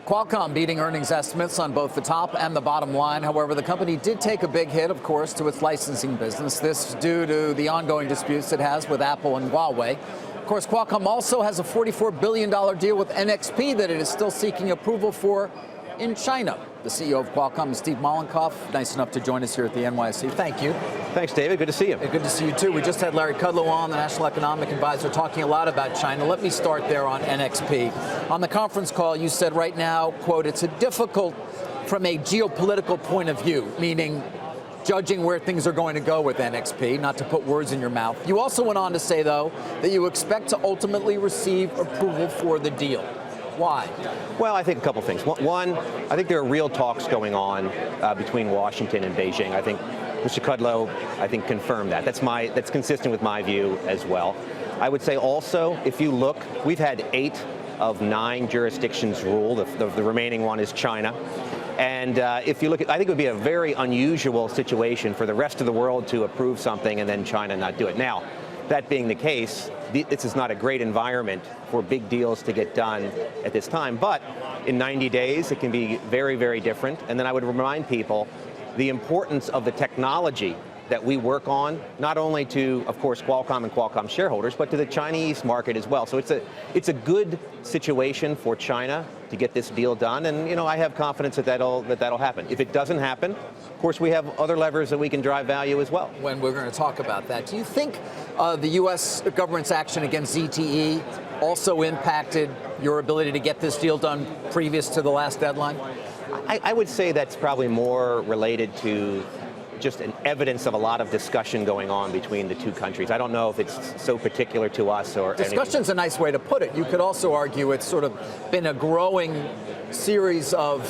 Qualcomm beating earnings estimates on both the top and the bottom line. However, the company did take a big hit, of course, to its licensing business. This due to the ongoing disputes it has with Apple and Huawei. Of course, Qualcomm also has a $44 billion deal with NXP that it is still seeking approval for in China. The CEO of Qualcomm is Steve Mollenkopf, nice enough to join us here at the NYSE. Thank you. Thanks, David. Good to see you. Good to see you, too. We just had Larry Kudlow on, the National Economic Advisor, talking a lot about China. Let me start there on NXP. On the conference call, you said right now, quote, it's a difficult from a geopolitical point of view, meaning judging where things are going to go with NXP, not to put words in your mouth. You also went on to say, though, that you expect to ultimately receive approval for the deal. Why? Well, I think a couple things. One, I think there are real talks going on between Washington and Beijing. I think Mr. Kudlow, confirmed that. That's consistent with my view as well. I would say also, if you look, we've had 8 of 9 jurisdictions rule. The remaining one is China. And if you look at, I think it would be a very unusual situation for the rest of the world to approve something and then China not do it. Now, that being the case, this is not a great environment for big deals to get done at this time, but in 90 days, it can be very, very different. And then I would remind people the importance of the technology that we work on, not only to, of course, Qualcomm and Qualcomm shareholders, but to the Chinese market as well. So it's a good situation for China to get this deal done, and I have confidence that that'll happen. If it doesn't happen, of course, we have other levers that we can drive value as well. When we're going to talk about that, do you think the U.S. government's action against ZTE also impacted your ability to get this deal done previous to the last deadline? I would say that's probably more related to just an evidence of a lot of discussion going on between the two countries. I don't know if it's so particular to us or discussion's a nice way to put it. You could also argue it's sort of been a growing series of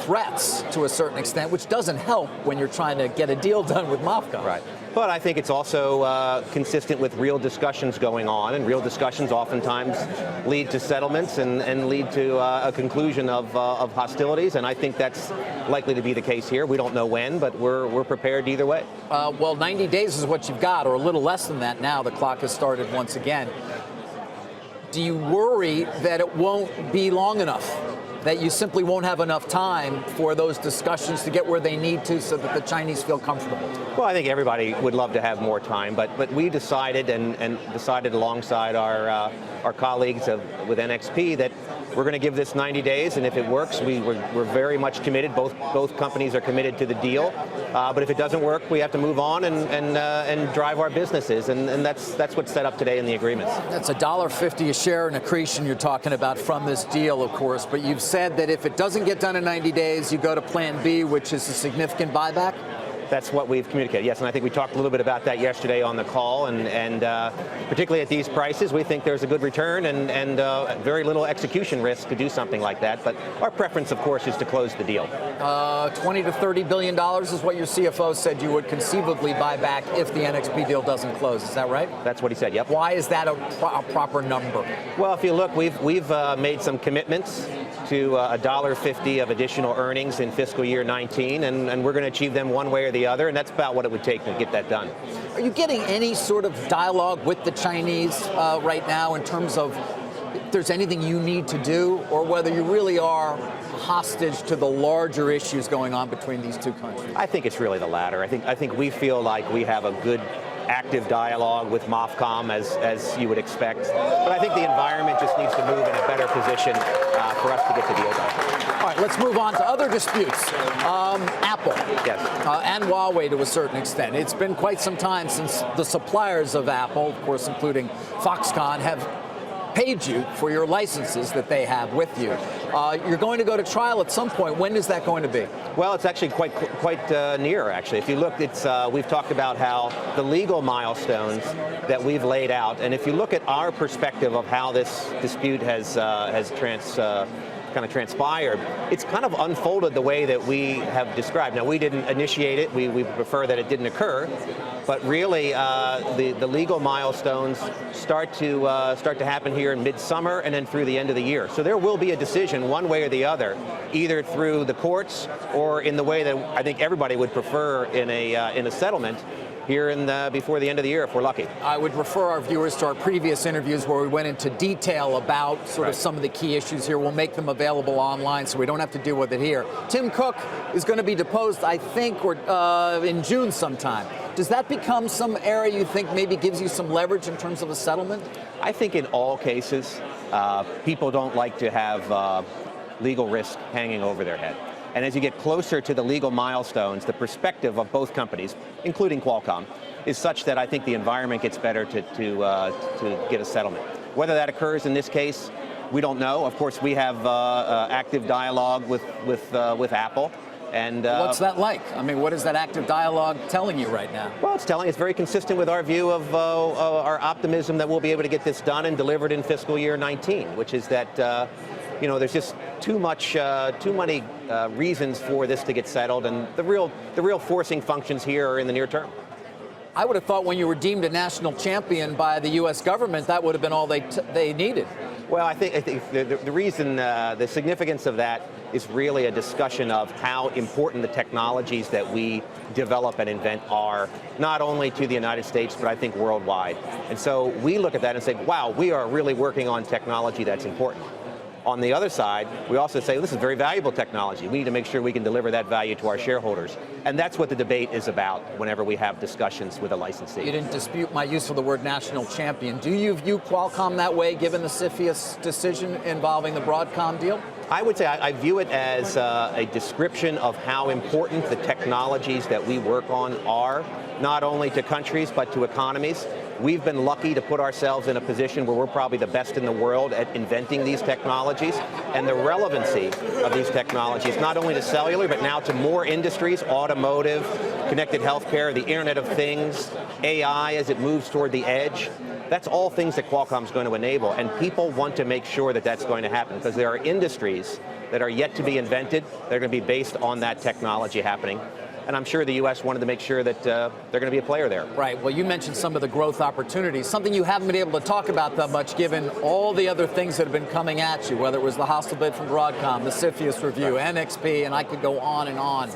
threats to a certain extent, which doesn't help when you're trying to get a deal done with MOFCOM. Right. But I think it's also consistent with real discussions going on, and real discussions oftentimes lead to settlements and lead to a conclusion of hostilities, and I think that's likely to be the case here. We don't know when, but we're prepared either way. Well, 90 days is what you've got, or a little less than that now. The clock has started once again. Do you worry that it won't be long enough? That you simply won't have enough time for those discussions to get where they need to so that the Chinese feel comfortable? Well, I think everybody would love to have more time, but we decided and decided alongside our colleagues with NXP that we're going to give this 90 days, and if it works, we're very much committed. Both companies are committed to the deal, but if it doesn't work, we have to move on and drive our businesses, and that's what's set up today in the agreements. That's $1.50 a share in accretion you're talking about from this deal, of course, but you've said that if it doesn't get done in 90 days, you go to Plan B, which is a significant buyback? That's what we've communicated, yes, and I think we talked a little bit about that yesterday on the call, and particularly at these prices, we think there's a good return and very little execution risk to do something like that, but our preference, of course, is to close the deal. $20 to $30 billion is what your CFO said you would conceivably buy back if the NXP deal doesn't close, is that right? That's what he said, yep. Why is that a proper number? Well, if you look, we've made some commitments to $1.50 of additional earnings in fiscal year 19, and we're going to achieve them one way or the other, and that's about what it would take to get that done. Are you getting any sort of dialogue with the Chinese right now in terms of if there's anything you need to do, or whether you really are hostage to the larger issues going on between these two countries? I think it's really the latter. I think we feel like we have a good active dialogue with MOFCOM as you would expect, but I think the environment just needs to move in a better position for us to get the deal done. All right, let's move on to other disputes. Apple, yes, and Huawei to a certain extent. It's been quite some time since the suppliers of Apple, of course, including Foxconn, have paid you for your licenses that they have with you. You're going to go to trial at some point. When is that going to be? Well, it's actually quite near, actually. If you look, we've talked about how the legal milestones that we've laid out, and if you look at our perspective of how this dispute has kind of transpired, it's kind of unfolded the way that we have described. Now, we didn't initiate it. We prefer that it didn't occur. But really, the legal milestones start to happen here in midsummer and then through the end of the year. So there will be a decision one way or the other, either through the courts or in the way that I think everybody would prefer in a settlement. here before the end of the year if we're lucky. I would refer our viewers to our previous interviews where we went into detail about sort of some of the key issues here. We'll make them available online so we don't have to deal with it here. Tim Cook is going to be deposed, I think, in June sometime. Does that become some area you think maybe gives you some leverage in terms of a settlement? I think in all cases, people don't like to have legal risk hanging over their head. And as you get closer to the legal milestones, the perspective of both companies, including Qualcomm, is such that I think the environment gets better to get a settlement. Whether that occurs in this case, we don't know. Of course, we have active dialogue with Apple. And what's that like? I mean, what is that active dialogue telling you right now? Well, it's very consistent with our view of our optimism that we'll be able to get this done and delivered in fiscal year 19, which is that there's just too many reasons for this to get settled, and the real forcing functions here are in the near term. I would have thought when you were deemed a national champion by the U.S. government, that would have been all they needed. Well, I think the reason, the significance of that is really a discussion of how important the technologies that we develop and invent are, not only to the United States, but I think worldwide. And so we look at that and say, wow, we are really working on technology that's important. On the other side, we also say, this is very valuable technology. We need to make sure we can deliver that value to our shareholders. And that's what the debate is about whenever we have discussions with a licensee. You didn't dispute my use of the word national champion. Do you view Qualcomm that way, given the CFIUS decision involving the Broadcom deal? I would say I view it as a description of how important the technologies that we work on are, not only to countries, but to economies. We've been lucky to put ourselves in a position where we're probably the best in the world at inventing these technologies, and the relevancy of these technologies, not only to cellular, but now to more industries, automotive, connected healthcare, the Internet of Things, AI as it moves toward the edge. That's all things that Qualcomm's going to enable, and people want to make sure that that's going to happen, because there are industries that are yet to be invented. They're going to be based on that technology happening. And I'm sure the U.S. wanted to make sure that they're going to be a player there. Right. Well, you mentioned some of the growth opportunities, something you haven't been able to talk about that much given all the other things that have been coming at you, whether it was the hostile bid from Broadcom, the CFIUS review, NXP, and I could go on and on.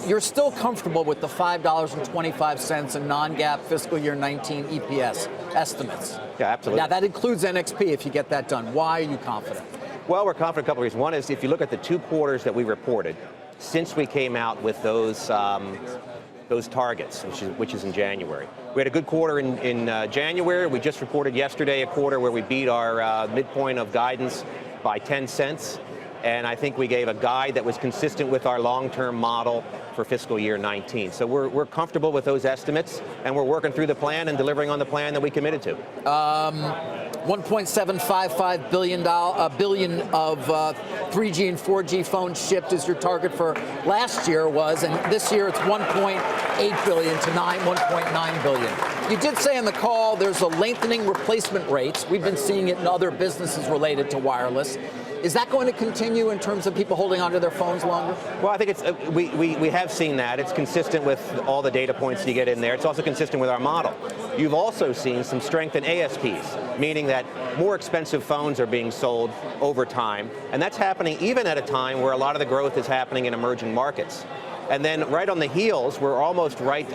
You're still comfortable with the $5.25 in non-GAAP fiscal year 19 EPS estimates? Yeah, absolutely. Now, that includes NXP if you get that done. Why are you confident? Well, we're confident for a couple of reasons. One is if you look at the 2 quarters that we reported, since we came out with those targets, which is in January. We had a good quarter in January. We just reported yesterday a quarter where we beat our midpoint of guidance by 10 cents. And I think we gave a guide that was consistent with our long-term model for fiscal year 19. So we're comfortable with those estimates, and we're working through the plan and delivering on the plan that we committed to. 1.755 billion of 3G and 4G phones shipped is your target for last year was, and this year it's 1.8 billion to 1.9 billion. You did say in the call there's a lengthening replacement rates. We've been seeing it in other businesses related to wireless. Is that going to continue in terms of people holding onto their phones longer? Well, I think it's we have seen that. It's consistent with all the data points you get in there. It's also consistent with our model. You've also seen some strength in ASPs, meaning that more expensive phones are being sold over time. And that's happening even at a time where a lot of the growth is happening in emerging markets. And then right on the heels, we're almost right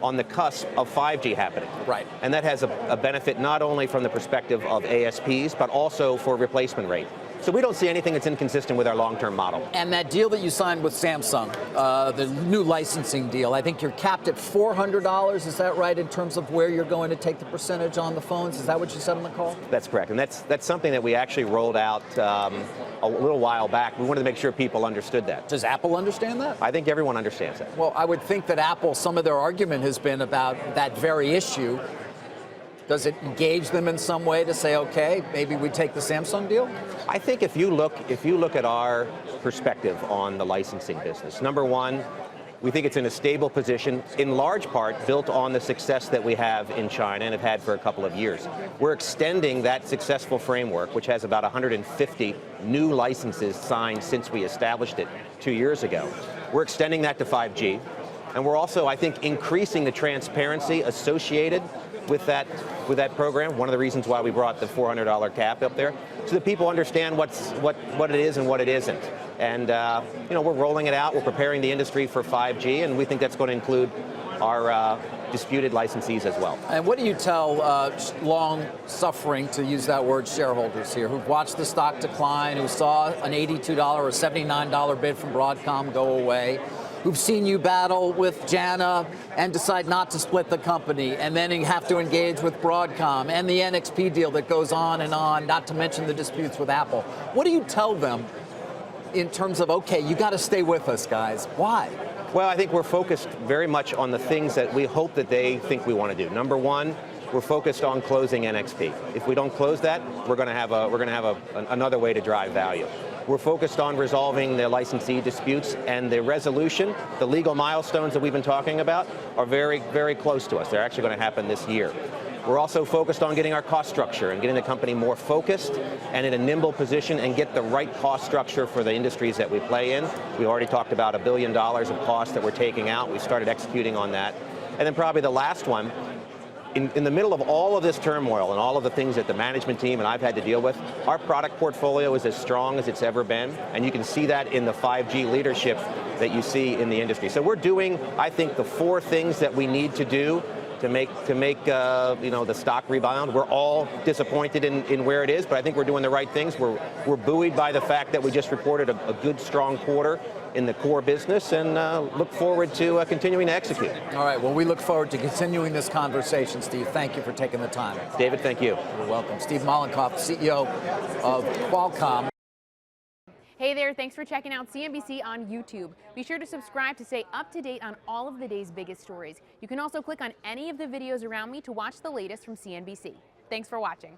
on the cusp of 5G happening. Right. And that has a benefit not only from the perspective of ASPs, but also for replacement rate. So we don't see anything that's inconsistent with our long-term model. And that deal that you signed with Samsung, the new licensing deal, I think you're capped at $400, is that right, in terms of where you're going to take the percentage on the phones? Is that what you said on the call? That's correct, and that's something that we actually rolled out a little while back. We wanted to make sure people understood that. Does Apple understand that? I think everyone understands that. Well, I would think that Apple, some of their argument has been about that very issue. Does it engage them in some way to say, okay, maybe we take the Samsung deal? I think if you look at our perspective on the licensing business, number one, we think it's in a stable position, in large part built on the success that we have in China and have had for a couple of years. We're extending that successful framework, which has about 150 new licenses signed since we established it 2 years ago. We're extending that to 5G, and we're also, I think, increasing the transparency associated with that program. One of the reasons why we brought the $400 cap up there, so that people understand what it is and what it isn't. And we're rolling it out. We're preparing the industry for 5G, and we think that's going to include disputed licensees as well. And what do you tell long-suffering, to use that word, shareholders here, who've watched the stock decline, who saw an $82 or $79 bid from Broadcom go away, who've seen you battle with Jana and decide not to split the company, and then you have to engage with Broadcom and the NXP deal that goes on, not to mention the disputes with Apple. What do you tell them in terms of, okay, you got to stay with us, guys? Why? Well, I think we're focused very much on the things that we hope that they think we want to do. Number one, we're focused on closing NXP. If we don't close that, we're going to have another way to drive value. We're focused on resolving the licensee disputes, and the resolution, the legal milestones that we've been talking about, are very, very close to us. They're actually going to happen this year. We're also focused on getting our cost structure and getting the company more focused and in a nimble position and get the right cost structure for the industries that we play in. We already talked about $1 billion of cost that we're taking out. We started executing on that. And then probably the last one, in the middle of all of this turmoil and all of the things that the management team and I've had to deal with, our product portfolio is as strong as it's ever been, and you can see that in the 5G leadership that you see in the industry. So we're doing, I think, the 4 things that we need to do to make the stock rebound. We're all disappointed in where it is, but I think we're doing the right things. We're buoyed by the fact that we just reported a good, strong quarter in the core business, and look forward to continuing to execute. All right, well, we look forward to continuing this conversation, Steve. Thank you for taking the time. David, thank you. You're welcome. Steve Mollenkopf, CEO of Qualcomm. Hey there, thanks for checking out CNBC on YouTube. Be sure to subscribe to stay up to date on all of the day's biggest stories. You can also click on any of the videos around me to watch the latest from CNBC. Thanks for watching.